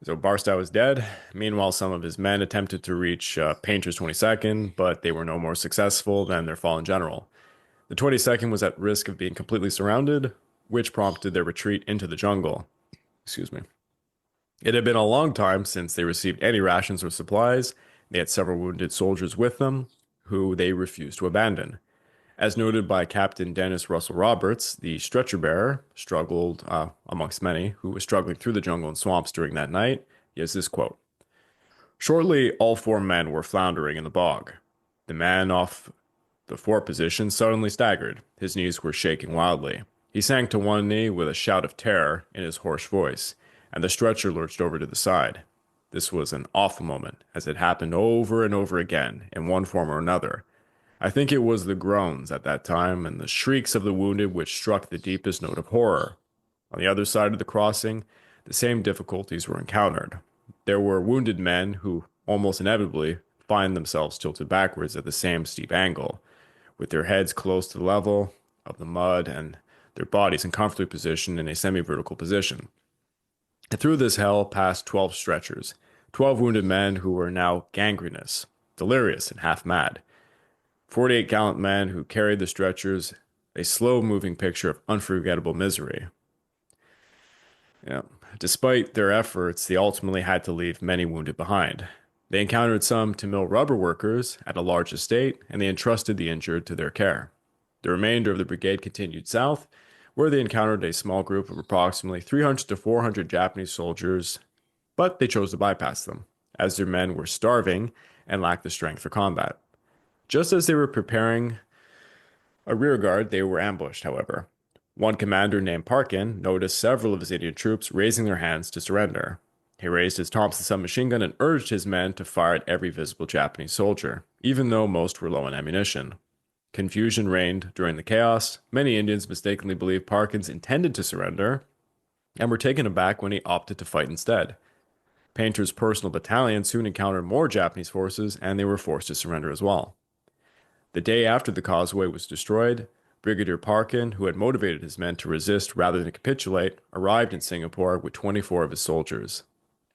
So Barstow was dead. Meanwhile, some of his men attempted to reach Painter's 22nd, but they were no more successful than their fallen general. The 22nd was at risk of being completely surrounded, which prompted their retreat into the jungle. Excuse me. It had been a long time since they received any rations or supplies. They had several wounded soldiers with them, who they refused to abandon. As noted by Captain Dennis Russell Roberts, the stretcher bearer struggled, amongst many, who was struggling through the jungle and swamps during that night. He has this quote: "Shortly, all four men were floundering in the bog. The man off the fort position suddenly staggered. His knees were shaking wildly. He sank to one knee with a shout of terror in his hoarse voice, and the stretcher lurched over to the side. This was an awful moment, as it happened over and over again, in one form or another. I think it was the groans at that time and the shrieks of the wounded which struck the deepest note of horror. On the other side of the crossing, the same difficulties were encountered. There were wounded men who almost inevitably find themselves tilted backwards at the same steep angle, with their heads close to the level of the mud and their bodies uncomfortably positioned in a semi-vertical position. And through this hell passed 12 stretchers, 12 wounded men who were now gangrenous, delirious, and half mad. 48 gallant men who carried the stretchers, a slow-moving picture of unforgettable misery. Yeah. Despite their efforts, they ultimately had to leave many wounded behind. They encountered some Tamil rubber workers at a large estate, and they entrusted the injured to their care. The remainder of the brigade continued south, where they encountered a small group of approximately 300 to 400 Japanese soldiers, but they chose to bypass them, as their men were starving and lacked the strength for combat. Just as they were preparing a rear guard, they were ambushed, however. One commander named Parkin noticed several of his Indian troops raising their hands to surrender. He raised his Thompson submachine gun and urged his men to fire at every visible Japanese soldier, even though most were low on ammunition. Confusion reigned during the chaos. Many Indians mistakenly believed Parkins intended to surrender and were taken aback when he opted to fight instead. Painter's personal battalion soon encountered more Japanese forces and they were forced to surrender as well. The day after the causeway was destroyed, Brigadier Parkin, who had motivated his men to resist rather than capitulate, arrived in Singapore with 24 of his soldiers.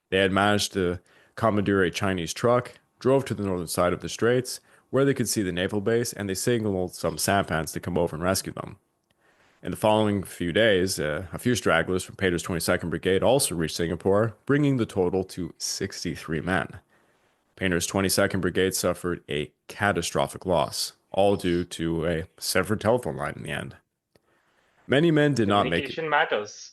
They had managed to commandeer a Chinese truck, drove to the northern side of the straits, where they could see the naval base, and they signaled some sampans to come over and rescue them. In the following few days, a few stragglers from Pater's 22nd Brigade also reached Singapore, bringing the total to 63 men. Painter's 22nd Brigade suffered a catastrophic loss, all due to a severed telephone line in the end. Many men did not make it. Communication matters.